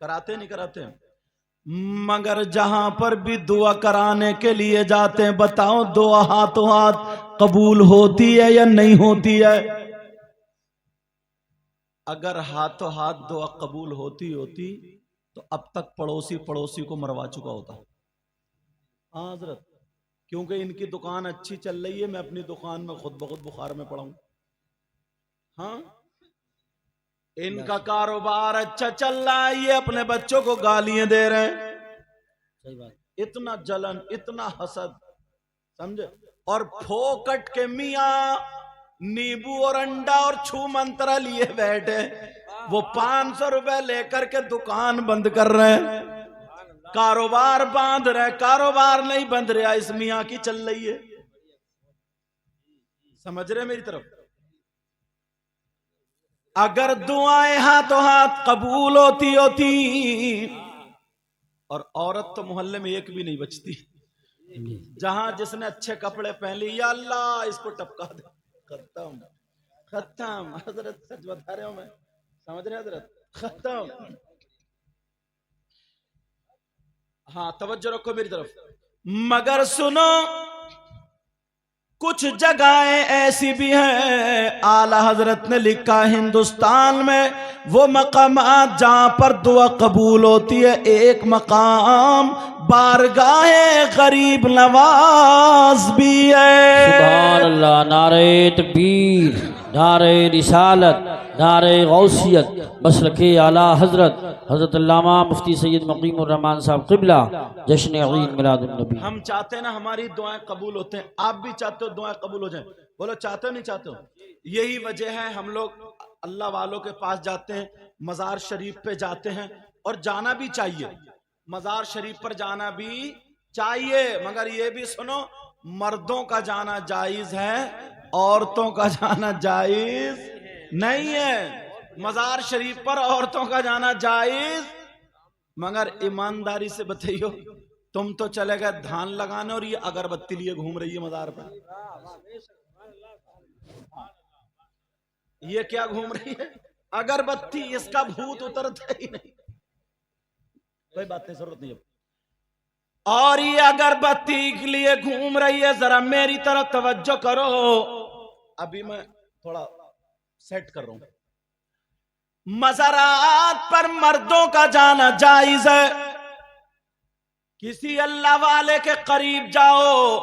کراتے نہیں کراتے؟ مگر جہاں پر بھی دعا کرانے کے لیے جاتے ہیں، بتاؤ دعا ہاتھوں ہاتھ قبول ہوتی ہے یا نہیں ہوتی ہے؟ اگر ہاتھوں ہاتھ دعا قبول ہوتی تو اب تک پڑوسی کو مروا چکا ہوتا۔ ہاں حضرت، کیونکہ ان کی دکان اچھی چل رہی ہے، میں اپنی دکان میں خود بخود بخار میں پڑا ہوں۔ ہاں، ان کا کاروبار اچھا چل رہا ہے، یہ اپنے بچوں کو گالیاں دے رہے ہیں۔ اتنا جلن، اتنا حسد، سمجھے؟ اور پھوکٹ کے میاں نیبو اور انڈا اور چھو منترا لیے بیٹھے، وہ 500 روپے لے کر کے دکان بند کر رہے ہیں، کاروبار باندھ رہے، کاروبار نہیں بند رہا، اس میاں کی چل رہی ہے۔ سمجھ رہے میری طرف؟ اگر دعائیں ہاتھوں ہاتھ قبول ہوتی اور عورت تو محلے میں ایک بھی نہیں بچتی، جہاں جس نے اچھے کپڑے پہن لی، یا اللہ اس کو ٹپکا دے، ختم ختم۔ حضرت سچ بتا رہے ہوں میں، سمجھ رہے حضرت؟ ختم۔ ہاں توجہ رکھو میری طرف۔ مگر سنو، کچھ جگہیں ایسی بھی ہیں، اعلی حضرت نے لکھا ہندوستان میں وہ مقامات جہاں پر دعا قبول ہوتی ہے، ایک مقام بارگاہ غریب نواز بھی ہے۔ سبحان اللہ، نعرہ تکبیر، نعرہ رسالت، نعرہ غوثیت، مسلک اعلی حضرت حضرت علامہ مفتی سید مقیم الرحمان صاحب قبلہ، جشن عید میلاد النبی۔ ہم چاہتے ہیں نا ہماری دعائیں قبول ہوتے ہیں، آپ بھی چاہتے ہو دعائیں قبول ہو جائیں؟ بولو چاہتے ہو نہیں چاہتے ہو؟ یہی وجہ ہے ہم لوگ اللہ والوں کے پاس جاتے ہیں، مزار شریف پہ جاتے ہیں، اور جانا بھی چاہیے، مزار شریف پر جانا بھی چاہیے، مگر یہ بھی سنو، مردوں کا جانا جائز ہے، عورتوں کا جانا جائز نہیں ہے۔ مزار شریف پر عورتوں کا جانا جائز، مگر ایمانداری سے بتائیو، تم تو چلے گئے دھان لگانے اور یہ اگربتی لیے گھوم رہی ہے مزار پہ، یہ کیا گھوم رہی ہے؟ اگربتی، اس کا بھوت اترتا ہی نہیں، کوئی بات نہیں، ضرورت نہیں ہے۔ اور یہ اگربتی کے لیے گھوم رہی ہے، ذرا میری طرف توجہ کرو، ابھی میں تھوڑا سیٹ کر رہا ہوں۔ مزارات پر مردوں کا جانا جائز ہے، کسی اللہ والے کے قریب جاؤ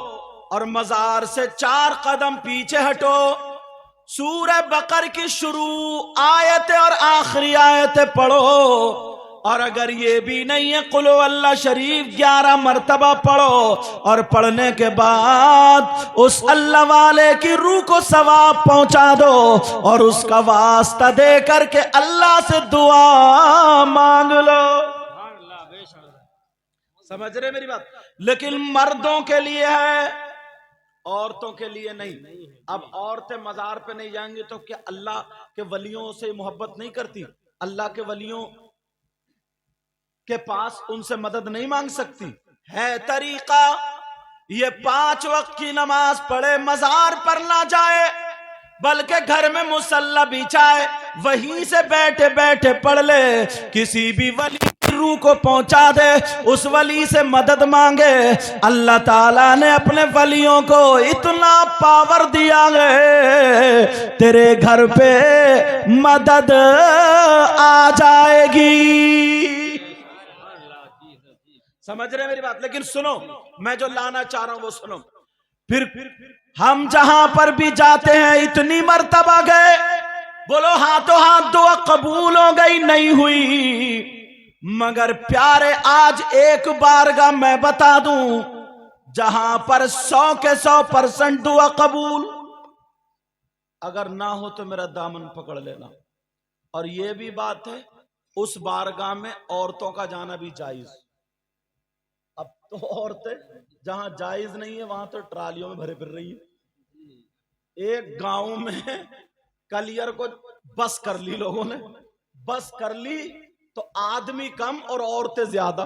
اور مزار سے 4 قدم پیچھے ہٹو، سورہ بقر کی شروع آیت اور آخری آیت پڑھو، اور اگر یہ بھی نہیں ہے قل هو اللہ شریف 11 مرتبہ پڑھو، اور پڑھنے کے بعد اس اللہ والے کی روح کو ثواب پہنچا دو، اور اس کا واسطہ دے کر کے اللہ سے دعا مانگ لو۔ سمجھ رہے میری بات؟ لیکن مردوں کے لیے ہے، عورتوں کے لیے نہیں۔ اب عورتیں مزار پہ نہیں جائیں گی تو کیا اللہ کے ولیوں سے محبت نہیں کرتی؟ اللہ کے ولیوں کے پاس ان سے مدد نہیں مانگ سکتی؟ ہے طریقہ، یہ 5 وقت کی نماز پڑھے، مزار پر نہ جائے، بلکہ گھر میں مصلی بچھائے، وہیں سے بیٹھے بیٹھے پڑھ لے، کسی بھی ولی روح کو پہنچا دے، اس ولی سے مدد مانگے، اللہ تعالیٰ نے اپنے ولیوں کو اتنا پاور دیا ہے، تیرے گھر پہ مدد آ جائے گی۔ سمجھ رہے میری بات؟ لیکن سنو، میں جو لانا چاہ رہا ہوں وہ سنو۔ پھر ہم جہاں پر بھی جاتے ہیں، اتنی مرتبہ گئے، بولو ہاتھوں ہاتھ دعا قبول ہو گئی نہیں ہوئی، مگر پیارے آج ایک بارگاہ میں بتا دوں جہاں پر 100 کے 100% دعا قبول، اگر نہ ہو تو میرا دامن پکڑ لینا۔ اور یہ بھی بات ہے اس بارگاہ میں عورتوں کا جانا بھی جائز۔ اب تو عورتیں جہاں جائز نہیں ہے وہاں تو ٹرالیوں میں بھرے پھر رہی ہیں۔ ایک گاؤں میں کلیئر کو بس کر لی لوگوں نے، بس کر لی تو آدمی کم اور عورتیں زیادہ،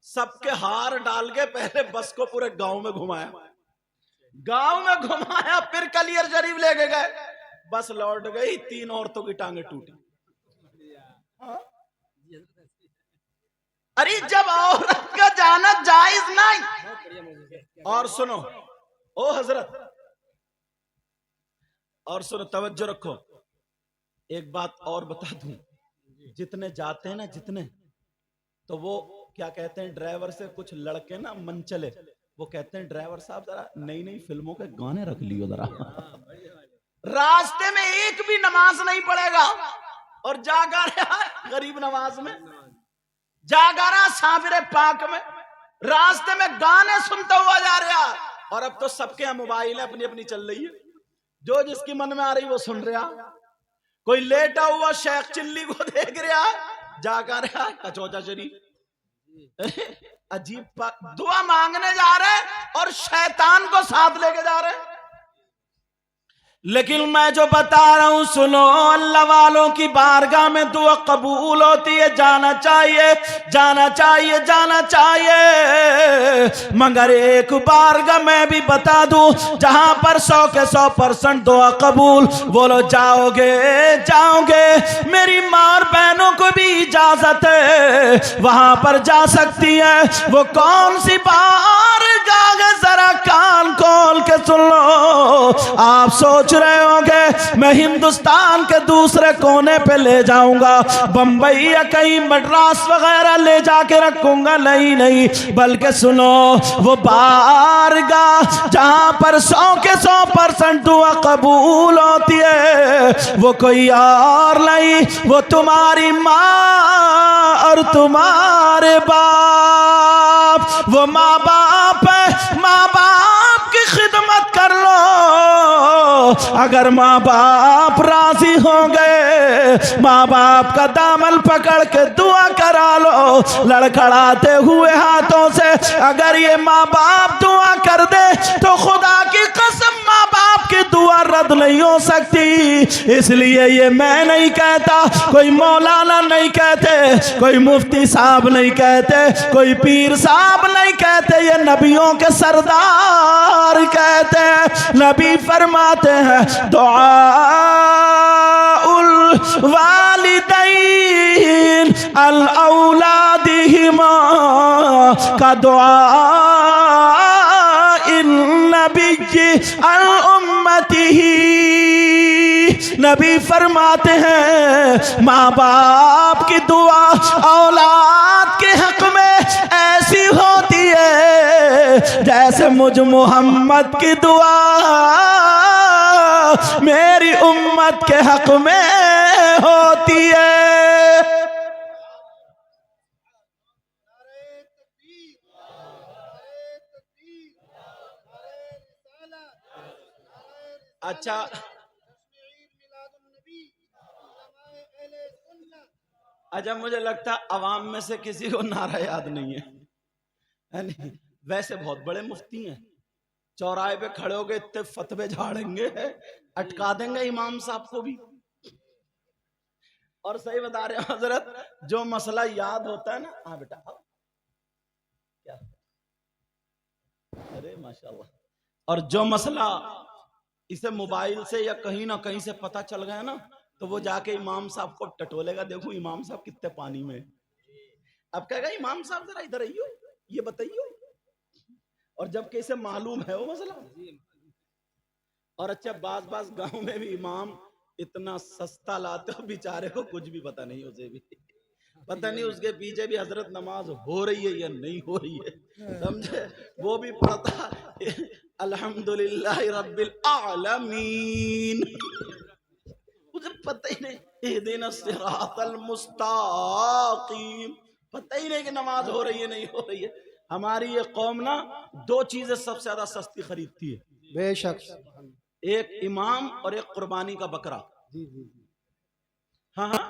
سب کے ہار ڈال کے پہلے بس کو پورے گاؤں میں گھمایا، پھر کلیئر شریف لے کے گئے، بس لوٹ گئی، 3 عورتوں کی ٹانگیں ٹوٹی۔ ارے جب عورت کا جانا جائز نہیں. اور سنو او حضرت، اور سنو، توجہ رکھو، ایک بات اور بتا دوں. جتنے جاتے ہیں نا، جتنے، تو وہ کیا کہتے ہیں ڈرائیور سے، کچھ لڑکے نا من چلے، وہ کہتے ہیں ڈرائیور صاحب ذرا نئی نئی فلموں کے گانے رکھ لیو ذرا. راستے میں ایک بھی نماز نہیں پڑھے گا اور جاگا رہا غریب نواز میں، جاگا رہا صابر پاک میں، راستے میں گانے سنتا ہوا جا رہا. اور اب تو سب کے یہاں موبائل ہے، اپنی اپنی چل رہی ہے، جو جس کی من میں آ رہی وہ سن رہا. کوئی لیٹا ہوا شیخ چلی کو دیکھ رہا، جاگا رہا کچوچا شریف. عجیب دعا مانگنے جا رہے اور شیطان کو ساتھ لے کے جا رہے. لیکن میں جو بتا رہا ہوں سنو، اللہ والوں کی بارگاہ میں دعا قبول ہوتی ہے. جانا چاہیے، جانا چاہیے، جانا چاہیے. مگر ایک بارگاہ میں بھی بتا دوں جہاں پر 100 کے 100% دعا قبول. بولو جاؤ گے، جاؤ گے. میری ماں اور بہنوں کو بھی اجازت ہے، وہاں پر جا سکتی ہے. وہ کون سی بارگاہ ہے ذرا کان کھول کے سن لو. آپ سوچ رہے ہوں گے میں ہندوستان کے دوسرے کونے پہ لے جاؤں گا، بمبئی یا کہیں مدراس وغیرہ لے جا کے رکھوں گا. نہیں نہیں، بلکہ سنو، وہ بارگاہ جہاں پر 100 کے 100% دعا قبول ہوتی ہے، وہ کوئی اور نہیں، وہ تمہاری ماں اور تمہارے باپ. وہ ماں باپ ہے، ماں باپ کی خدمت کر لو. اگر ماں باپ راضی ہوں گے، ماں باپ کا دامن پکڑ کے دعا کرا لو لڑکھڑاتے ہوئے ہاتھوں سے. اگر یہ ماں باپ دعا کر دے تو خدا کی قسم ماں باپ کی دعا رد نہیں ہو سکتی. اس لیے یہ میں نہیں کہتا، کوئی مولانا نہیں کہتے، کوئی مفتی صاحب نہیں کہتے، کوئی پیر صاحب نہیں کہتے، یہ نبیوں کے سردار کہتے ہیں. نبی فرماتے ہیں دعاء الوالدین الاولادہما کا دعاء النبی الامتہ. نبی فرماتے ہیں ماں باپ کی دعا اولاد کے حق میں ایسی ہوتی ہے جیسے مجھ محمد کی دعا میری امت کے حق میں ہوتی ہے. اچھا، اچھا، مجھے لگتا ہے عوام میں سے کسی کو نعرہ یاد نہیں ہے. ویسے بہت بڑے مفتی ہیں، چوراہے پہ کھڑے ہو گئے اتنے فتوے جھاڑیں گے، اٹکا دیں گے امام صاحب کو بھی. اور صحیح بتا رہے ہیں حضرت، جو مسئلہ یاد ہوتا ہے نا، ہاں بیٹا کیا، ارے ماشاءاللہ، اور جو مسئلہ اسے موبائل سے یا کہیں نہ کہیں سے پتہ چل گیا نا، تو وہ جا کے امام صاحب کو ٹٹولے گا، دیکھو امام صاحب کتنے پانی میں. اب کہے گا امام صاحب ذرا ادھر آئیو، یہ بتائیو. اور جب کہ اسے معلوم ہے وہ مسئلہ. اور اچھا، بعض گاؤں میں بھی امام اتنا سستا لاتے ہو، بیچارے کو کچھ بھی پتہ نہیں، اسے بھی پتہ نہیں اس کے پیچھے بھی حضرت نماز ہو رہی ہے یا نہیں ہو رہی ہے، سمجھے. وہ بھی پڑھتا الحمدللہ رب العالمین، مجھے پتہ ہی نہیں اہدنا الصراط المستقیم، پتہ ہی نہیں کہ نماز ہو رہی ہے نہیں ہو رہی ہے. ہماری یہ قوم نا 2 چیزیں سب سے زیادہ سستی خریدتی ہے، بے شک. ایک امام اور ایک قربانی کا بکرا. ہاں ہاں،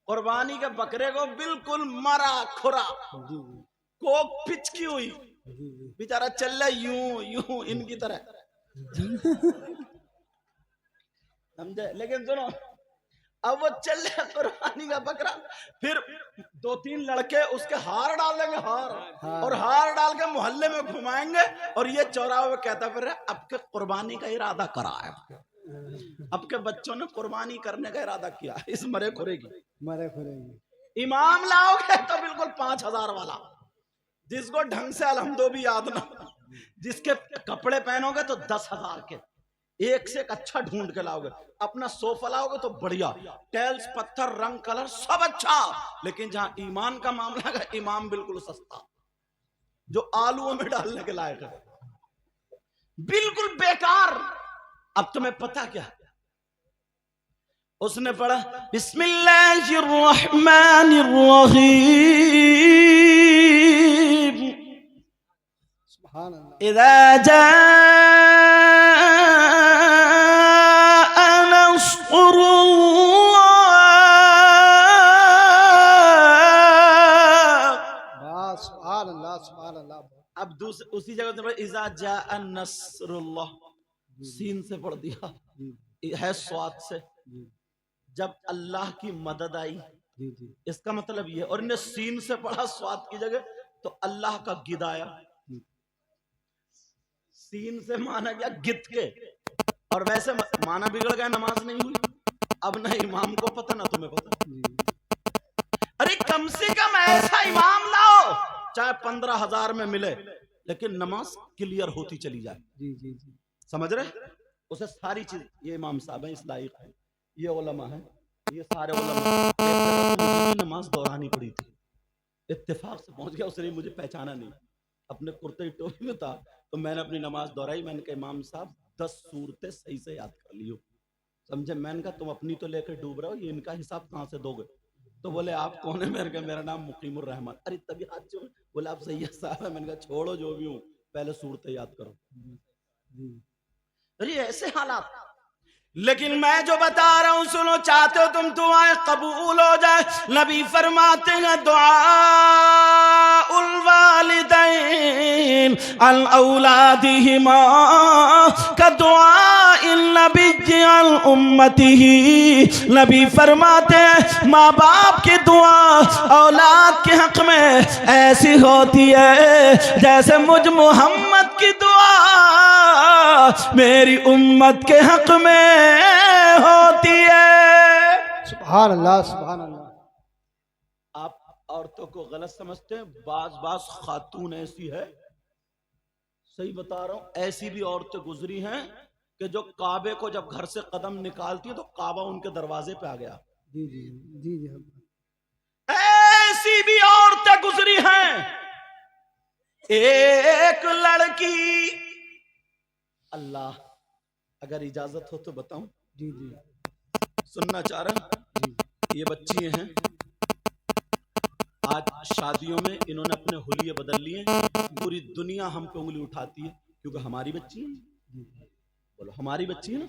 قربانی کے بکرے کو بالکل مرا کھرا کوک پچکی ہوئی، بیچارہ چل رہا یوں یوں ان کی طرح، سمجھے. لیکن سنو، اب وہ چل رہا قربانی کا بکرا، پھر 2-3 لڑکے اس کے ہار ڈال دیں گے، ہار، اور ہار ڈال کے محلے میں گھمائیں گے، اور یہ چوراہے میں کہتا پھر اب کے قربانی کا ارادہ کرا ہے، اب کے بچوں نے قربانی کرنے کا ارادہ کیا اس مرے کھرے کی. مرے کھرے کی امام لاؤ گے تو بالکل 5,000 والا، جس کو ڈھنگ سے الحمدو بھی یاد نہ، جس کے کپڑے پہنو گے تو 10,000 کے، ایک سے ایک اچھا ڈھونڈ کے لاؤ گے. اپنا صوفہ لاؤ گے تو بڑھیا، ٹیلز، پتھر، رنگ، کلر سب اچھا. لیکن جہاں ایمان کا معاملہ ہے، امام بالکل سستا جو آلووں میں ڈالنے کے لائق ہے، بالکل بیکار. اب تمہیں پتا کیا اس نے پڑھا؟ بسم اللہ الرحمن الرحیم، سبحان اللہ. اذا جاء نصر اللہ. سبحان اللہ سبحان اللہ. اب اسی جگہ سے اذا جاء نصر اللہ، سین سے پڑھ دیا ہے سواد سے، جب اللہ کی مدد آئی. جی جی اس کا مطلب یہ، اور انہیں سین سے پڑھا سواد کی جگہ تو اللہ کا گد آیا. سین سے مانا گیا گد کے، اور ویسے مانا بگڑ گیا، نماز نہیں ہوئی. اب نہ امام کو پتہ نہ تمہیں پتہ. ارے کم سے کم ایسا امام لاؤ چاہے 15,000 میں ملے، لیکن نماز کلیئر ہوتی چلی جائے. جی جی جی. سمجھ رہے؟ اسے ساری چیز، یہ امام صاحب ہیں اس لائق ہیں، یہ علماء ہیں، یہ سارے علماء. نماز دورانی پڑی تھی، اتفاق سے پہنچ گیا، اس نے مجھے پہچانا نہیں، اپنے کرتے ٹوپی میں تھا. تو میں نے اپنی نماز دہرائی، میں نے کہا امام صاحب 10 صورتیں صحیح سے یاد کر لیو. سمجھے؟ میں نے کہا تم اپنی تو لے کے ڈوب رہے ہو، یہ ان کا حساب کہاں سے دو گے؟ تو بولے آپ کون ہیں؟ میں نے کہا میرا نام مقیم الرحمان. ارے تبھی ہاتھ چھوڑ. بولے آپ سید صاحب ہیں. میں نے کہا چھوڑو جو بھی ہوں، پہلے صورتیں یاد کرو. ارے ایسے حالات. لیکن میں جو بتا رہا ہوں سنو، چاہتے ہو تم دعائیں قبول ہو جائے؟ نبی فرماتے ہیں دعاء الوالدین عن اولادہما کدعاء النبی عن امتہ. نبی فرماتے ہیں ماں باپ کی دعا اولاد کے حق میں ایسی ہوتی ہے جیسے مجھ محمد کی دعا میری امت کے حق میں ہوتی ہے. سبحان اللہ سبحان اللہ. آپ عورتوں کو غلط سمجھتے ہیں، بعض خاتون ایسی ہے، صحیح بتا رہا ہوں، ایسی بھی عورتیں گزری ہیں کہ جو کعبے کو جب گھر سے قدم نکالتی ہیں تو کعبہ ان کے دروازے پہ آ گیا. جی جی جی جی. ایسی بھی عورتیں گزری ہیں. ایک لڑکی، اللہ اگر اجازت ہو تو بتاؤں، جی جی سننا چاہ رہا ہوں. یہ بچی ہیں، آج شادیوں میں انہوں نے اپنے حلیے بدل لیے. پوری دنیا ہم پہ انگلی اٹھاتی ہے کیونکہ ہماری بچی ہے. بولو ہماری بچی ہے نا،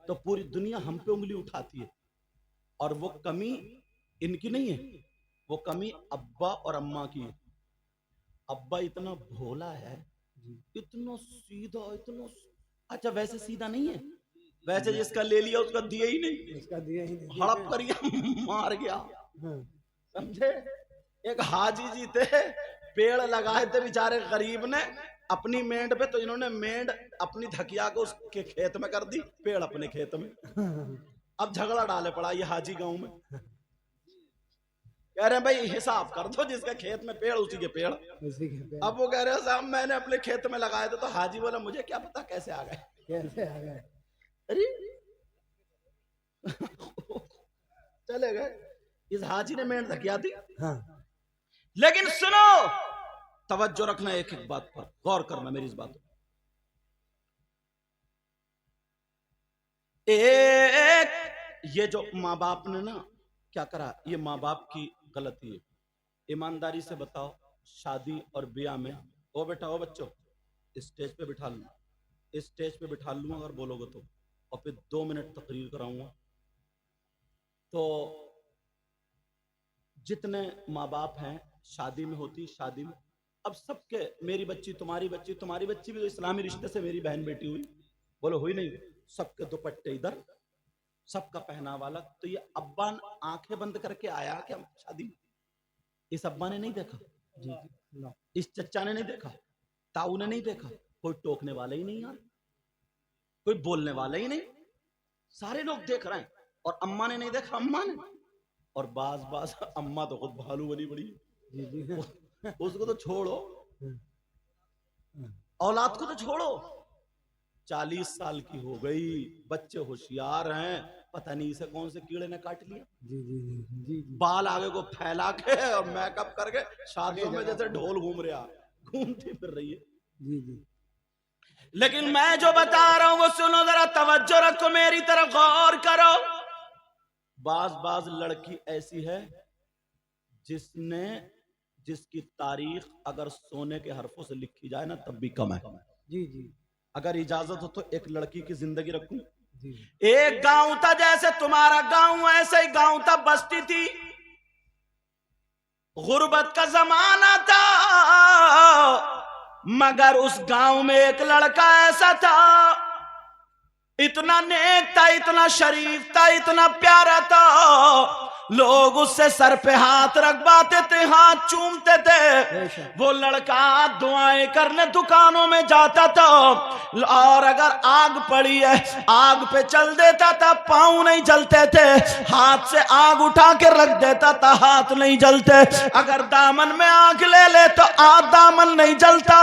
تو پوری دنیا ہم پہ انگلی اٹھاتی ہے. اور وہ کمی ان کی نہیں ہے، وہ کمی ابا اور اماں کی ہے. ابا اتنا بھولا ہے، اتنا سیدھا، اتنا اچھا ویسے سیدھا نہیں ہے، ویسے جس کا لے لیا اس کا دیا ہی نہیں، اس کا دیا ہی نہیں. ہڑپ کر مار گیا. سمجھے؟ ایک حاجی جی تھے، پیڑ لگائے تھے بیچارے غریب نے اپنی مینڈ پہ، تو انہوں نے مینڈ اپنی دھکیا کو اس کے کھیت میں کر دی، پیڑ اپنے کھیت میں. اب جھگڑا ڈالے پڑا یہ حاجی گاؤں میں، کہہ رہے ہیں بھائی حساب کر دو، جس کا کھیت میں پیڑ اسی کے پیڑ. اب وہ کہہ رہے ہیں صاحب میں نے اپنے کھیت میں لگائے تھے. تو حاجی بولا مجھے کیا پتا کیسے آ گئے. کیسے آ گئے؟ ارے چلے گئے. اس حاجی نے مینڈ دھکیا دی. لیکن سنو، توجہ رکھنا ایک ایک بات پر، غور کرنا میری اس بات پر. ایک یہ جو ماں باپ نے نا کیا کرا، یہ ماں باپ کی غلطی ہے. ایمانداری سے بتاؤ، شادی اور بیاہ میں او بیٹا او بچوں اسٹیج پہ بٹھا لوں، اسٹیج پہ بٹھا لوں اگر بولو گے تو، اور پھر 2 منٹ تقریر کراؤں گا. تو جتنے ماں باپ ہیں شادی میں ہوتی، شادی میں اب سب کے، میری بچی تمہاری بچی تمہاری بچی بھی تو اسلامی رشتے سے میری بہن بیٹی ہوئی، بولو ہوئی نہیں؟ سب کے دوپٹے ادھر، سب کا پہناوا الگ. تو یہ ابا آنکھیں بند کر کے آیا کیا شادی؟ اس ابا نے نہیں دیکھا، اس چچا نے نہیں دیکھا، تاؤ نے نہیں دیکھا، کوئی ٹوکنے والا ہی نہیں یار، کوئی بولنے والا ہی نہیں، سارے لوگ دیکھ رہے ہیں. اور اماں نے نہیں دیکھا، اماں نے اور بعض اماں تو خود بھالو بنی پڑی جی جی اس کو تو چھوڑو، اولاد کو تو چھوڑو، 40 سال کی ہو گئی، بچے ہوشیار ہیں، پتہ نہیں اسے کون سے کیڑے نے کاٹ لیا، جی جی جی جی بال آگے کو پھیلا کے اور میک اپ کر کے شادیوں میں جیسے ڈھول گھومتی پھر رہی ہے۔ جی جی لیکن میں جو بتا رہا ہوں وہ سنو، ذرا توجہ رکھو، میری طرف غور کرو۔ بعض لڑکی ایسی ہے جس کی تاریخ اگر سونے کے حرفوں سے لکھی جائے نا تب بھی کم ہے۔ جی جی اگر اجازت ہو تو ایک لڑکی کی زندگی رکھوں۔ جی ایک گاؤں تھا، جیسے تمہارا گاؤں ایسے ہی گاؤں تھا، بستی تھی، غربت کا زمانہ تھا، مگر اس گاؤں میں ایک لڑکا ایسا تھا، اتنا نیک تھا، اتنا شریف تھا، اتنا پیارا تھا، لوگ اس سے سر پہ ہاتھ رکھواتے تھے، ہاتھ چومتے تھے۔ وہ لڑکا دعائیں کرنے دکانوں میں جاتا تھا، اور اگر آگ پڑی ہے آگ پہ چل دیتا تھا، پاؤں نہیں جلتے تھے، ہاتھ سے آگ اٹھا کے رکھ دیتا تھا، ہاتھ نہیں جلتے، اگر دامن میں آگ لے لے تو دامن نہیں جلتا۔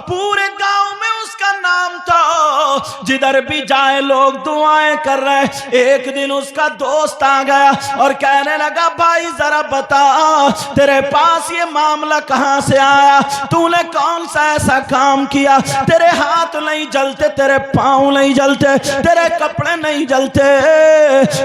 پورے گاؤں میں اس کا نام تھا، جدھر بھی جائے لوگ دعائیں کر رہے۔ ایک دن اس کا دوست آ گیا اور کہنے لگا، بھائی ذرا بتا تیرے پاس یہ معاملہ کہاں سے آیا، تو نے کون سا ایسا کام کیا، تیرے ہاتھ نہیں جلتے، تیرے پاؤں نہیں جلتے، تیرے کپڑے نہیں جلتے،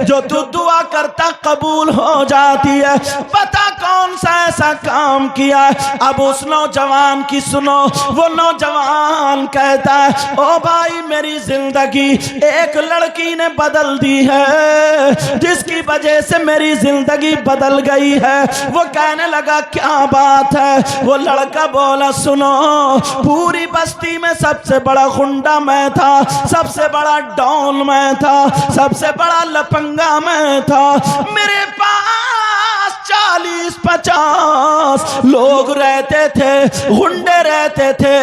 جو تو دعا کرتا قبول ہو جاتی ہے، بتا کون سا ایسا کام کیا ہے۔ اب اس نوجوان کی سنو، وہ نوجوان کہتا ہے، او بھائی میری زندگی ایک لڑکی نے بدل دی ہے، جس کی وجہ سے میری زندگی بدل گئی ہے۔ وہ کہنے لگا کیا بات ہے؟ وہ لڑکا بولا، سنو، پوری بستی میں سب سے بڑا غنڈہ میں تھا، سب سے بڑا ڈون میں تھا، سب سے بڑا لپنگا میں تھا، میرے پاس 40-50 لوگ رہتے تھے، غنڈے رہتے تھے،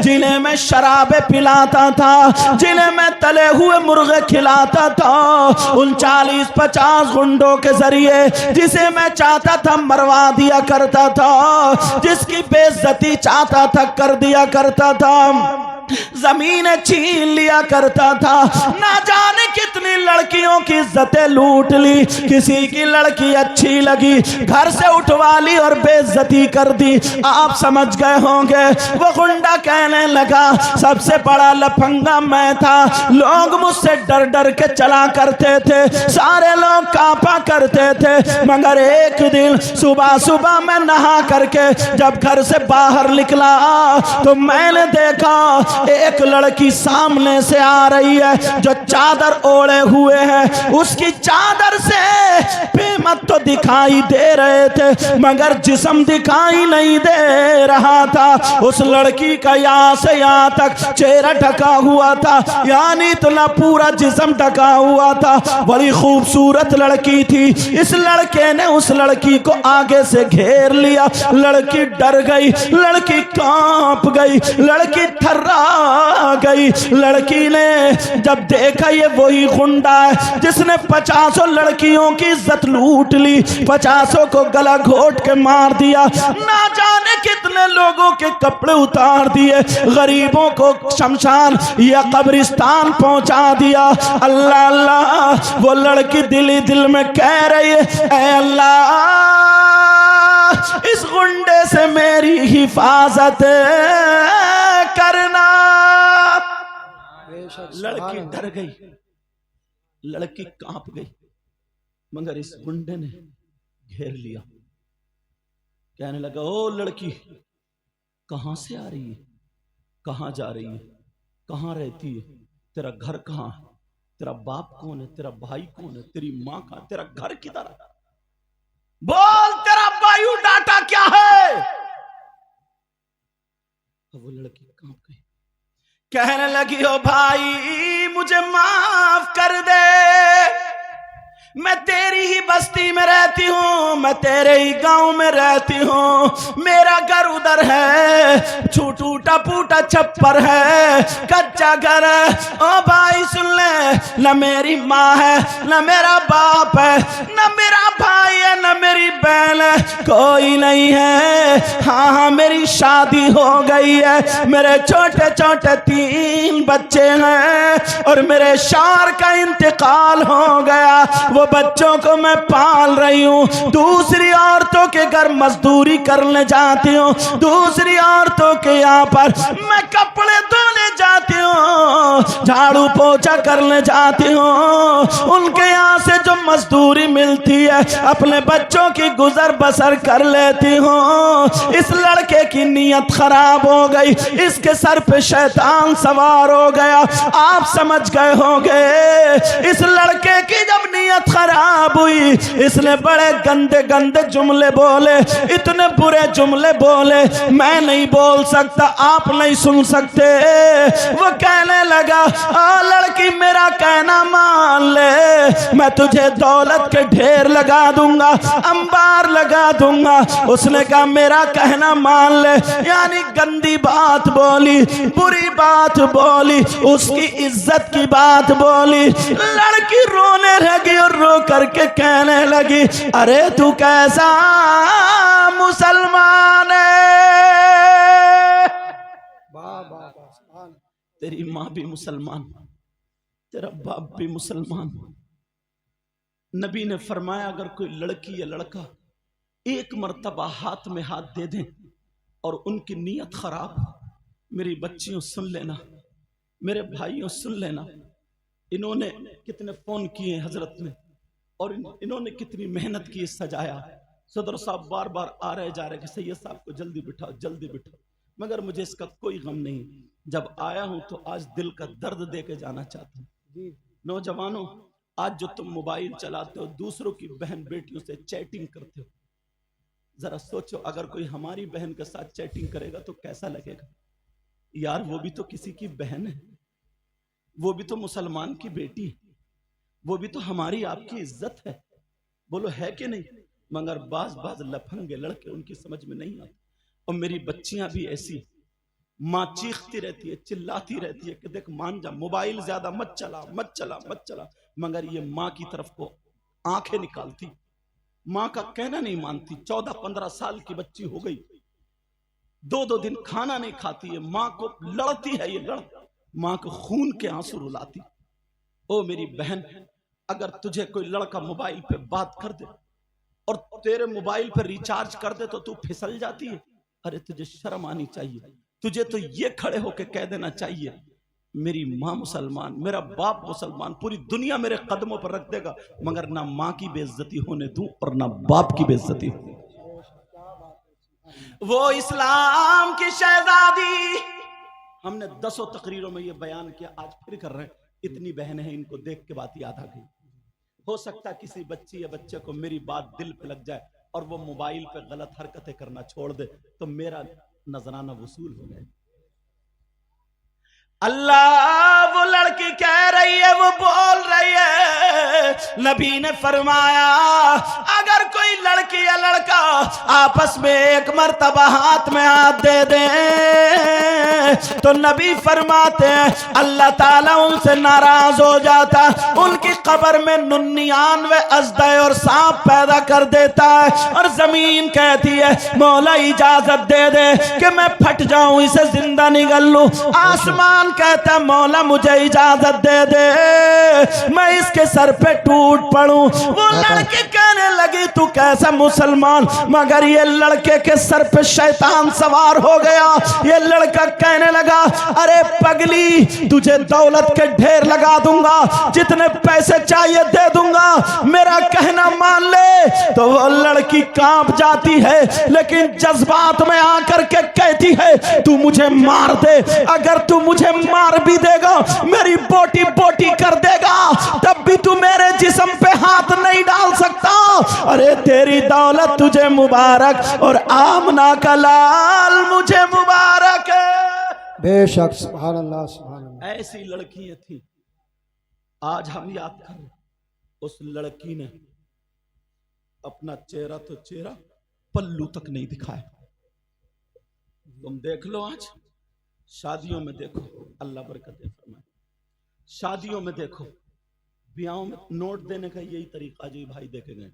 جنہیں میں شرابیں پلاتا تھا، جنہیں میں تلے ہوئے مرغے کھلاتا تھا۔ ان 40-50 غنڈوں کے ذریعے جسے میں چاہتا تھا مروا دیا کرتا تھا، جس کی بے عزتی چاہتا تھا کر دیا کرتا تھا، زمینیں چھین لیا کرتا تھا، نہ جانے کتنی لڑکیوں کی عزتیں لوٹ لی، کسی کی لڑکی اچھی لگی گھر سے اٹھوا لی اور بے عزتی کر دی۔ آپ سمجھ گئے ہوں گے، وہ غنڈہ کہنے لگا سب سے بڑا لپنگا میں تھا، لوگ مجھ سے ڈر ڈر کے چلا کرتے تھے، سارے لوگ کانپا کرتے تھے، مگر ایک دن صبح میں نہا کر کے جب گھر سے باہر نکلا تو میں نے دیکھا ایک لڑکی سامنے سے آ رہی ہے جو چادر اوڑے ہوئے ہے، اس کی چادر سے پیمت تو دکھائی دے رہے تھے مگر جسم دکھائی نہیں دے رہا تھا۔ اس لڑکی کا یہاں سے یہاں تک چہرہ ڈھکا ہوا تھا، یعنی اتنا پورا جسم ڈھکا ہوا تھا، بڑی خوبصورت لڑکی تھی۔ اس لڑکے نے اس لڑکی کو آگے سے گھیر لیا، لڑکی ڈر گئی، لڑکی کانپ گئی، لڑکی تھرا گئی۔ لڑکی نے جب دیکھا یہ وہی غنڈہ ہے جس نے 50 لڑکیوں کی عزت لوٹ لی، 50 کو گلا گھوٹ کے مار دیا، نہ جانے کتنے لوگوں کے کپڑے اتار دیے، غریبوں کو شمشان یا قبرستان پہنچا دیا۔ اللہ اللہ، وہ لڑکی دل ہی دل میں کہہ رہی ہے، اے اللہ اس غنڈے سے میری حفاظت کرنا۔ لڑکی ڈر گئی، لڑکی کانپ گئی، مگر اس گنڈے نے گھیر لیا، کہنے لگا، او لڑکی کہاں سے آ رہی ہے، کہاں جا رہی ہے، کہاں رہتی ہے، تیرا گھر کہاں ہے، تیرا باپ کون ہے، تیرا بھائی کون ہے، تیری ماں کہاں، تیرا گھر کدھر ہے، بول تیرا بایو ڈاٹا کیا ہے۔ وہ لڑکی کانپ گئی، کہنے لگی، او بھائی مجھے معاف کر دے، میں تیری ہی بستی میں رہتی ہوں، میں تیرے ہی گاؤں میں رہتی ہوں، میرا گھر ادھر ہے، ٹوٹا پھوٹا چھپر ہے، کچا گھر ہے۔ او بھائی سن لے، نہ میری ماں ہے، نہ میرا باپ ہے، نہ میرا بھائی ہے، نہ میری بہن ہے، کوئی نہیں ہے۔ ہاں میری شادی ہو گئی ہے، میرے چھوٹے چھوٹے 3 بچے ہیں، اور میرے شوہر کا انتقال ہو گیا، وہ بچوں کو میں پال رہی ہوں، دوسری عورتوں کے گھر مزدوری کرنے جاتی ہوں، دوسری عورتوں کے یہاں پر میں کپڑے دھونے جاتی ہوں، جھاڑو پوچھا کرنے جاتی ہوں، ان کے یہاں سے جو مزدوری ملتی ہے اپنے بچوں کی گزر بسر کر لیتی ہوں۔ اس لڑکے کی نیت خراب ہو گئی، اس کے سر پہ شیطان سوار ہو گیا۔ آپ سمجھ گئے ہوں گے، اس لڑکے کی جب نیت خراب ہوئی، اس نے بڑے گندے گندے جملے بولے، اتنے برے جملے بولے، میں نہیں بول سکتا، آپ نہیں سن سکتے۔ وہ کہنے لگا، لڑکی میرا کہنا مان لے، میں تجھے دولت کے ڈھیر لگا دوں گا، انبار لگا دوں گا۔ اس نے کہا میرا کہنا مان لے، یعنی گندی بات بولی، بری بات بولی، اس کی عزت کی بات بولی۔ لڑکی رونے لگی اور رو کر کے کہنے لگی، ارے تو کیسا مسلمان ہے؟ تیری ماں بھی مسلمان، تیرا باپ بھی مسلمان۔ نبی نے فرمایا اگر کوئی لڑکی یا لڑکا ایک مرتبہ ہاتھ میں ہاتھ دے دیں اور ان کی نیت خراب، میری بچیوں سن لینا، میرے بھائیوں سن لینا، انہوں نے کتنے فون کیے حضرت نے، اور انہوں نے کتنی محنت کی سجایا۔ صدر صاحب بار بار آ رہے جا رہے کہ سید صاحب کو جلدی بٹھاؤ جلدی بٹھاؤ، مگر مجھے اس کا کوئی غم نہیں، جب آیا ہوں تو آج دل کا درد دے کے جانا چاہتا ہوں۔ نوجوانوں، آج جو تم موبائل چلاتے ہو، دوسروں کی بہن بیٹیوں سے چیٹنگ کرتے ہو، ذرا سوچو اگر کوئی ہماری بہن کے ساتھ چیٹنگ کرے گا تو کیسا لگے گا؟ یار وہ بھی تو کسی کی بہن ہے، وہ بھی تو مسلمان کی بیٹی ہے، وہ بھی تو ہماری آپ کی عزت ہے، بولو ہے کہ نہیں؟ مگر بعض لفنگے لڑکے ان کی سمجھ میں نہیں آتے۔ اور میری بچیاں بھی ایسی، ماں چیختی رہتی ہے، چلاتی رہتی ہے کہ دیکھ مان جا، موبائل زیادہ مت چلا مت چلا مت چلا، مگر یہ ماں کی طرف کو آنکھیں نکالتی، ماں کا کہنا نہیں مانتی۔ 14-15 سال کی بچی ہو گئی، 2 دن کھانا نہیں کھاتی ہے، ماں کو لڑتی ہے، یہ ماں کو خون کے آنسو رلاتی۔ او میری بہن، اگر تجھے کوئی لڑکا موبائل پہ بات کر دے اور تیرے موبائل پہ ریچارج کر دے تو تو پھسل جاتی ہے، ارے تجھے شرم آنی چاہیے، تجھے تو یہ کھڑے ہو کے کہہ دینا چاہیے میری ماں مسلمان، میرا باپ مسلمان، پوری دنیا میرے قدموں پر رکھ دے گا مگر نہ ماں کی بے عزتی ہونے دوں اور نہ باپ کی بے عزتی ہونے دوں۔ وہ اسلام کی شہزادی، ہم نے 10 تقریروں میں یہ بیان کیا، آج پھر کر رہے ہیں، اتنی بہنیں ہیں، ان کو دیکھ کے بات یاد آ گئی۔ ہو سکتا ہے کسی بچی یا بچے کو میری بات دل پہ لگ جائے اور وہ موبائل پہ غلط حرکتیں کرنا چھوڑ دے تو میرا نذرانہ وصول ہو جائے۔ اللہ وہ لڑکی کہہ رہی ہے، وہ بول رہی ہے، نبی نے فرمایا اگر کوئی لڑکی یا لڑکا آپس میں ایک مرتبہ ہاتھ میں ہاتھ دے دیں تو نبی فرماتے ہیں اللہ تعالیٰ ان سے ناراض ہو جاتا، ان کی قبر میں 99 اژدھے اور سانپ پیدا کر دیتا ہے، اور زمین کہتی ہے مولا اجازت دے دے کہ میں پھٹ جاؤں، اسے زندہ نگل لوں، آسمان کہتا مولا مجھے اجازت دے دے میں اس کے سر پہ ٹوٹ پڑوں۔ وہ لڑکی کہنے لگی تو کیسا مسلمان، مگر یہ لڑکے کے سر پہ شیطان سوار ہو گیا۔ یہ لڑکا کہنے لگا ارے پگلی تجھے دولت کے ڈھیر لگا دوں گا، جتنے پیسے چاہیے دے دوں گا، میرا کہنا مان لے۔ تو وہ لڑکی کانپ جاتی ہے لیکن جذبات میں آ کر کے کہتی ہے تو مجھے مار دے، اگر تو مجھے مار بھی دے گا، میری بوٹی بوٹی کر دے گا، تب بھی تو میرے جسم پہ ہاتھ نہیں ڈال سکتا۔ ارے تیری دولت تجھے مبارک اور آمنہ کا لال مجھے مبارک ہے۔ بے شک، سبحان اللہ سبحان اللہ۔ ایسی لڑکیاں تھیں، آج ہم یاد کریں اس لڑکی نے اپنا چہرہ تو چہرہ پلو تک نہیں دکھایا. تم دیکھ لو آج شادیوں میں دیکھو, اللہ برکتیں فرمائے, شادیوں میں دیکھو, بیاہوں میں نوٹ دینے کا یہی طریقہ جو یہ بھائی دیکھے گئے,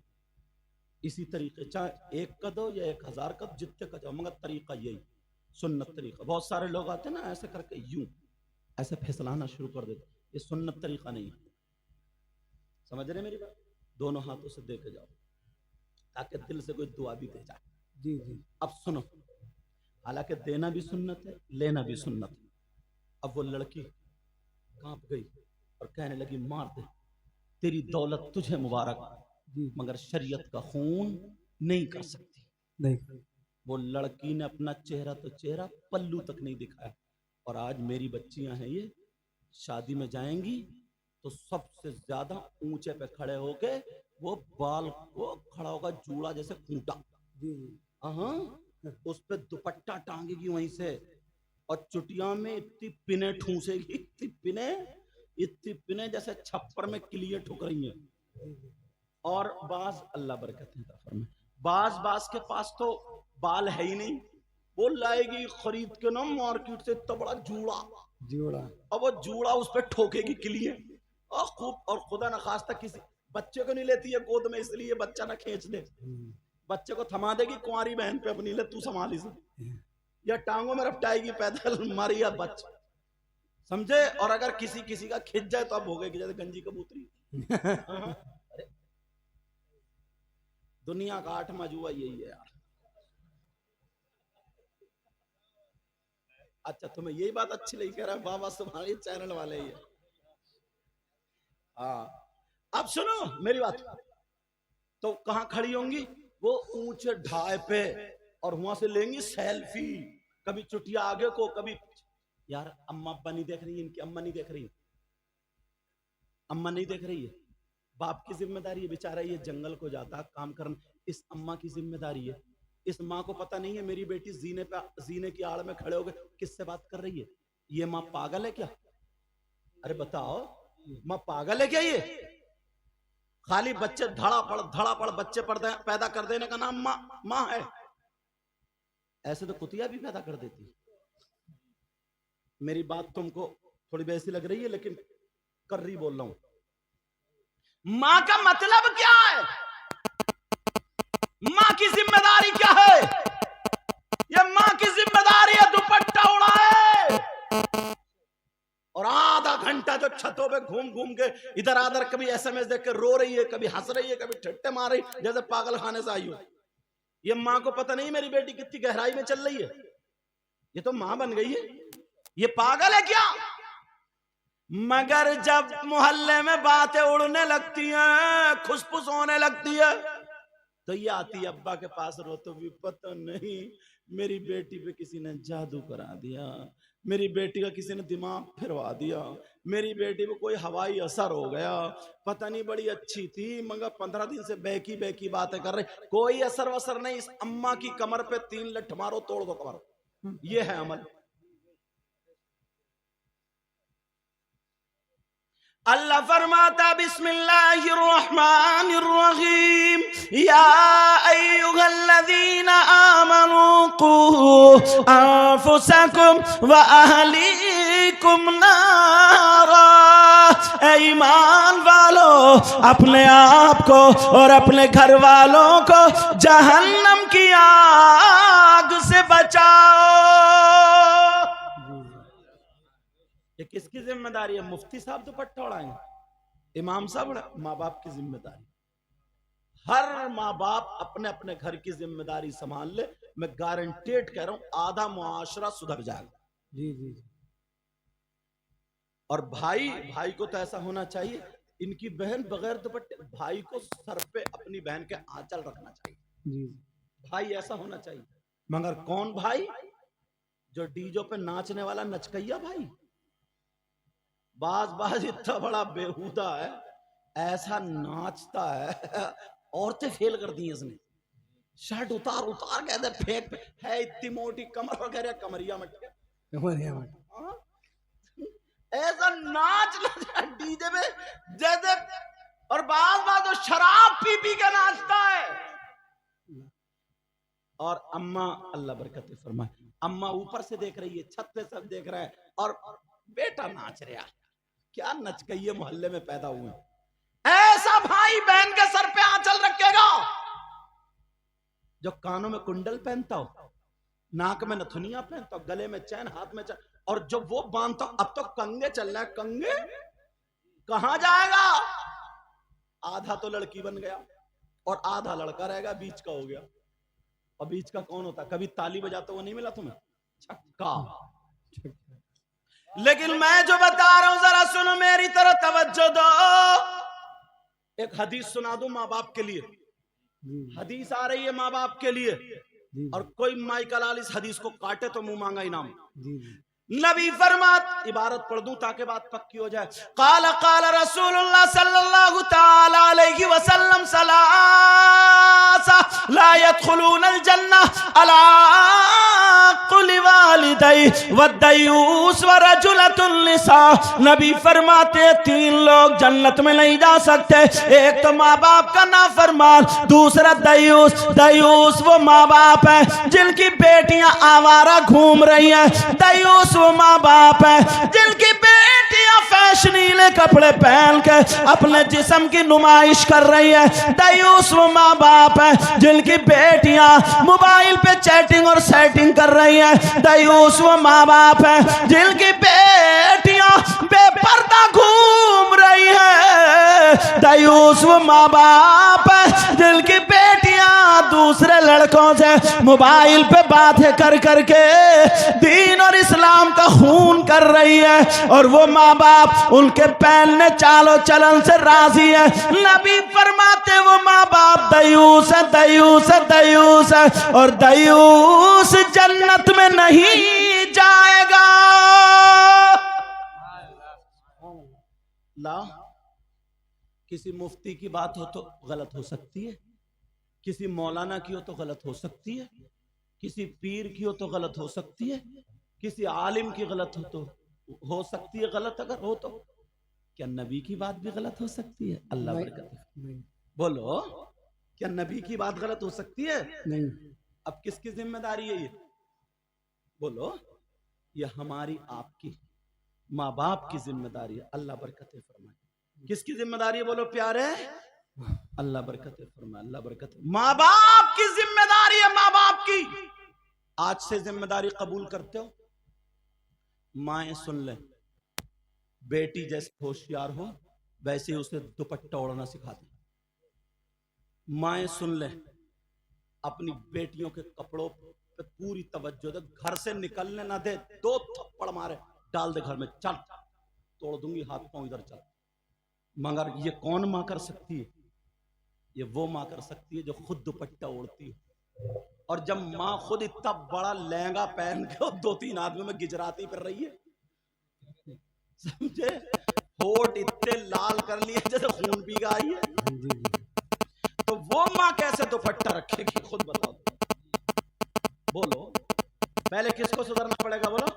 اسی طریقے, چاہے 1 کا دو یا 1000 کا, جتنے کا جاؤ, مگر طریقہ یہی سنت طریقہ. بہت سارے لوگ آتے ہیں نا ایسے کر کے یوں ایسے پھسلانا شروع کر دیتے, یہ سنت طریقہ نہیں ہے. سمجھ رہے میری بات؟ دونوں ہاتھوں سے دے کے جاؤ تاکہ دل سے کوئی دعا بھی دے جائے. جی جی. اب سنو, حالانکہ دینا بھی سنت ہے, لینا بھی سنت ہے. اب وہ لڑکی کانپ گئی اور کہنے لگی مار دے, تیری دولت تجھے مبارک, مگر شریعت کا خون نہیں کر سکتی. نہیں. وہ لڑکی نے اپنا چہرہ تو چہرہ پلو تک نہیں دکھایا. اور آج میری بچیاں ہیں, یہ شادی میں جائیں گی تو سب سے زیادہ اونچے پہ کھڑے ہو کے وہ بال کو کھڑا ہوگا جوڑا جیسے کھونٹا, ہاں اس پہ دوپٹہ ٹانگے گی وہیں سے, اور چٹیاں میں اتنی پنے ٹھونسے گی, اتنی پنے جیسے چھپر میں کلیے ٹھک رہی ہیں. اور بعض, اللہ برکتیں عطا فرمائے, بعض کے پاس تو بال ہے ہی نہیں, وہ لائے گی خرید کے نا مارکیٹ سے اتنا بڑا جوڑا, اب وہ جوڑا اس پہ ٹھوکے گی کلیے, اور خوب, اور خدا نخواستہ کسی بچے کو نہیں لیتی ہے گود میں, اس لیے بچہ نہ کھینچ دے, بچے کو تھما دے گی کنواری بہن پہ اپنی, لے تو سنبھال اسے, یا ٹانگوں میں رپٹائے گی پیدل, ماریا بچ, سمجھے. اور اگر کسی کا کھنچ جائے تو اب ہو گئے کہ جیسے گنجی کبوتری. دنیا کا 8واں جوا یہی ہے یار. اچھا تمہیں یہی بات اچھی نہیں کہہ رہا ہے, بابا تمہارے چینل والے ہی ہے. ہاں اب سنو میری بات, تو کہاں کھڑی ہوں گی, وہ اونچے ڈھائے پہ, اور وہاں سے لیں گی سیلفی, کبھی چٹیا آگے کو, کبھی یار اماں ابا نہیں دیکھ رہی ہے, ان کی اماں نہیں دیکھ رہی, اماں نہیں دیکھ رہی ہے, باپ کی ذمہ داری ہے بیچارہ, یہ جنگل کو جاتا کام کرنا, اس اماں کی ذمہ داری ہے. اس ماں کو پتہ نہیں ہے میری بیٹی زینے کی آڑ میں کھڑے ہو گئے کس سے بات کر رہی ہے, یہ ماں پاگل ہے کیا؟ ارے بتاؤ, ماں پاگل ہے کیا؟ یہ خالی بچے دھڑا پڑ بچے پیدا کر دینے کا نام ماں ہے. ایسے تو کتیا بھی پیدا کر دیتی. میری بات تم کو تھوڑی ویسی لگ رہی ہے لیکن کر رہی بول رہا ہوں. ماں کا مطلب کیا ہے, ماں کی ذمہ داری کیا ہے؟ یہ ماں کی ذمہ داری ہے دوپٹہ اڑائے, اور آدھا گھنٹہ جو چھتوں پہ گھوم کے ادھر ادھر, کبھی SMS دیکھ کے رو رہی ہے, کبھی ہنس رہی ہے, کبھی ٹھٹے مار رہی ہے جیسے پاگل خانے سے آئی ہو. یہ ماں کو پتہ نہیں میری بیٹی کتنی گہرائی میں چل رہی ہے, یہ تو ماں بن گئی ہے, یہ پاگل ہے کیا؟ مگر جب محلے میں باتیں اڑنے لگتی ہیں, کھسپس ہونے لگتی ہے, تو یہ آتی ابا کے پاس رو, تو بھی پتہ نہیں میری بیٹی پہ کسی نے جادو کرا دیا, میری بیٹی کا کسی نے دماغ پھروا دیا, میری بیٹی پہ کوئی ہوائی اثر ہو گیا, پتہ نہیں بڑی اچھی تھی مگر 15 دن سے بیکی باتیں کر رہی, کوئی اثر وثر نہیں. اس اماں کی کمر پہ 3 لٹھ مارو, توڑ دو کمر. یہ ہے عمل. اللہ فرماتا بسم اللہ الرحمن الرحیم, یا ایھا الذین آمنوا قوا انفسکم واہلیکم نارا, اے ایمان والو اپنے آپ کو اور اپنے گھر والوں کو جہنم کی آگ سے بچاؤ. یہ کس کی ذمہ داری ہے؟ مفتی صاحب دوپٹہ اڑائیں, امام صاحب, ماں باپ کی ذمہ داری. ہر ماں باپ اپنے اپنے گھر کی ذمہ داری سنبھال لے, میں گارنٹیڈ کہہ رہا ہوں آدھا معاشرہ سدھر جائے گا. جی جی. اور بھائی کو تو ایسا ہونا چاہیے, ان کی بہن بغیر دوپٹے, بھائی کو سر پہ اپنی بہن کے آنچل رکھنا چاہیے. جی. بھائی ایسا ہونا چاہیے. مگر کون بھائی؟ جو ڈیجو پہ ناچنے والا نچکیا بھائی. باز اتنا بڑا بےہودہ ہے, ایسا ناچتا ہے, عورتیں فیل کر دی ہیں اس نے. شرٹ اتار کہتے پھینک ہے, اتنی موٹی کمر وغیرہ, کمریا مٹ ایسا ناچ ڈی جے پہ جیسے اور بعض وہ شراب پی پی کے ناچتا ہے. اور اماں اللہ برکت فرمائے, اماں اوپر سے دیکھ رہی ہے, چھت پہ سب دیکھ رہا ہے, اور بیٹا ناچ رہا. کیا نچ گئی ہے, محلے میں پیدا ہوئے. ایسا بھائی بہن کے سر پہ آنچل رکھے گا جو کانوں میں کنڈل پہنتا ہو, ناک میں نتھنیاں پہنتا ہو, گلے میں چین, ہاتھ میں چین, اور جب وہ باندھتا ہو, اب تو کنگے چل رہا ہے. کنگے کہاں جائے گا؟ آدھا تو لڑکی بن گیا اور آدھا لڑکا رہے گا, بیچ کا ہو گیا. اور بیچ کا کون ہوتا؟ کبھی تالی بجاتا وہ نہیں ملا تمہیں؟ چھکا. لیکن میں جو بتا رہا ہوں ذرا سنو, میری طرح توجہ دو. ایک حدیث سنا دوں ماں باپ کے لیے. حدیث آ رہی ہے ماں باپ کے لیے, اور کوئی مائیکل آل اس حدیث کو کاٹے تو منہ مانگا انعام. نبی فرمات, عبارت پڑھ دوں تاکہ بات پکی ہو جائے. قال قال رسول اللہ صلی اللہ تعالی علیہ وسلم ثلاثہ لا يدخلون الجنہ علاق لوالدی والدیوس ورجلۃ النساء. نبی فرماتے تین لوگ جنت میں نہیں جا سکتے. ایک تو ماں باپ کا نافرمان, دوسرا دیوس. دیوس وہ ماں باپ ہیں جن کی بیٹیاں آوارہ گھوم رہی ہیں. دیوس وہ ماں باپ ہیں جن کی بیٹیاں فیشنیلے کپڑے پہن کے اپنے جسم کی نمائش کر رہی ہیں. دیوس وہ ماں باپ ہیں جن کی بیٹیاں موبائل پہ چیٹنگ اور سیٹنگ کر رہی ہیں. دیوس وہ ماں باپ ہیں جن کی بیٹیاں بے پردہ گھوم رہی ہیں. دیوس وہ ماں باپ ہیں جن کی بیٹیاں دوسرے لڑکوں سے موبائل پہ باتیں کر کر کے دین اور اسلام کا خون کر رہی ہے, اور وہ ماں باپ ان کے پہننے چال و چلن سے راضی ہے. نبی فرماتے وہ ماں باپ دیوس ہے, دیوس ہے, دیوس ہے, اور دیوس جنت میں نہیں جائے گا. لا کسی مفتی کی بات ہو تو غلط ہو سکتی ہے, کسی مولانا کی ہو تو غلط ہو سکتی ہے, کسی پیر کی ہو تو غلط ہو سکتی ہے, کسی عالم کی غلط ہو سکتی ہے. غلط اگر ہو تو کیا نبی کی بات بھی غلط ہو سکتی ہے؟ اللہ برکت. بولو, کیا نبی کی بات غلط ہو سکتی ہے؟ نہیں. اب کس کی ذمہ داری ہے یہ؟ بولو, یہ ہماری آپ کی ماں باپ کی ذمہ داری ہے. اللہ برکت فرمائے. کس کی ذمہ داری ہے بولو پیارے؟ اللہ برکت فرمائے, اللہ برکت. ماں باپ کی ذمہ داری ہے, ماں باپ کی. آج سے ذمہ داری قبول کرتے ہو؟ مائیں سن لیں, بیٹی جیسے ہوشیار ہو ویسے اسے دوپٹہ اوڑھنا سکھا دیں. مائیں سن لیں, اپنی بیٹیوں کے کپڑوں پہ پوری توجہ دے, گھر سے نکلنے نہ دے. 2 تھپڑ مارے, ڈال دے گھر میں, چل توڑ دوں گی ہاتھ پاؤں, ادھر چل. مگر یہ کون ماں کر سکتی ہے؟ یہ وہ ماں کر سکتی ہے جو خود دوپٹہ اوڑھتی ہے. اور جب ماں خود اتنا بڑا لہنگا پہن کے 2-3 آدمیوں میں گجراتی پھر رہی ہے, سمجھے, ہونٹ اتنے لال کر لیے جیسے خون پی گئی ہے, تو وہ ماں کیسے دوپٹہ رکھے گی؟ خود بتاؤ. بولو, پہلے کس کو سدھرنا پڑے گا؟ بولو,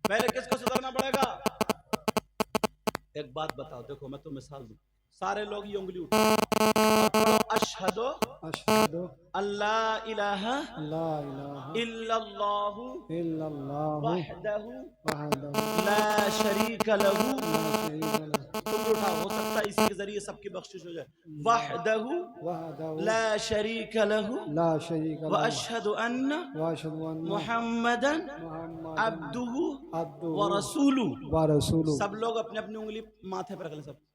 پہلے کس کو سدھرنا پڑے گا؟ ایک بات بتاؤ, دیکھو میں تو مثال دوں, سارے لوگ یہ انگلی اٹھائیں, اشہد اللہ الہ الا اللہ وحدہ لا شریک لہ. تم اٹھا, ہو سکتا ہے اسی کے ذریعے سب کی بخشش ہو جائے. وحدہ لا شریک لہ واشہد ان محمدا عبدہ ورسولہ. سب لوگ اپنی اپنی انگلی ماتھے پر رکھ لیں. سب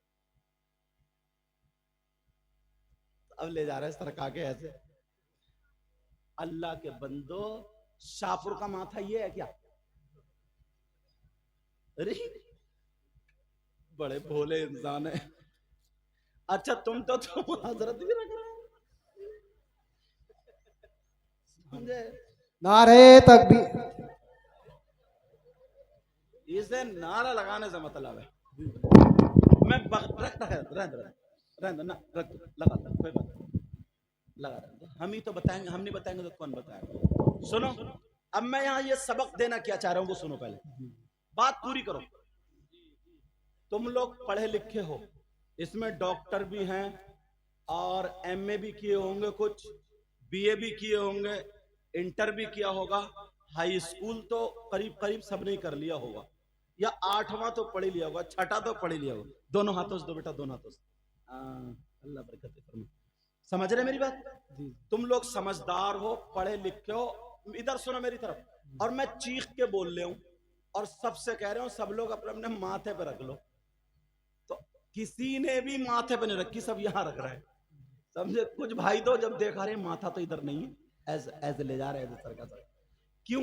اب لے جا رہے ہیں سرکا کے ایسے. اللہ کے بندو, شاپور کا ماتھا یہ ہے کیا؟ ارے بڑے بھولے انسان ہیں. اچھا تم حضرت بھی رکھ رہے ہو, سمجھے؟ نعرہ تکبیر. اسے نعرہ لگانے سے مطلب ہے, میں ہم ہی تو بتائیں گے, ہم نہیں بتائیں گے تو کون بتائے گا؟ سنو, اب میں یہاں یہ سبق دینا کیا چاہ رہا ہوں وہ سنو, پہلے بات پوری کرو. تم لوگ پڑھے لکھے ہو, اس میں ڈاکٹر بھی ہیں اور ایم اے بھی کیے ہوں گے, کچھ بی اے بھی کیے ہوں گے, انٹر بھی کیا ہوگا, ہائی اسکول تو قریب قریب سب نے کر لیا ہوگا, یا 8واں تو پڑھ ہی لیا ہوگا, 6 تو پڑھ ہی لیا ہوگا. دونوں ہاتھوں سے دو بیٹا, دونوں ہاتھوں سے. اللہ برکت فرمائے. سمجھ رہے میری بات؟ جی تم لوگ سمجھدار ہو, پڑھے لکھے ہو, ادھر سنو میری طرف. اور میں چیخ کے بول لے ہوں اور سب سے کہہ رہے ہوں, سب لوگ اپنے اپنے ماتھے پہ رکھ لو. تو کسی نے بھی ماتھے پہ نہیں رکھی, سب یہاں رکھ رہا ہے. سمجھے؟ کچھ بھائی تو جب دیکھا رہے ماتھا تو ادھر نہیں ہے, ایسے لے جا رہے ہیں سر کا سر. کیوں؟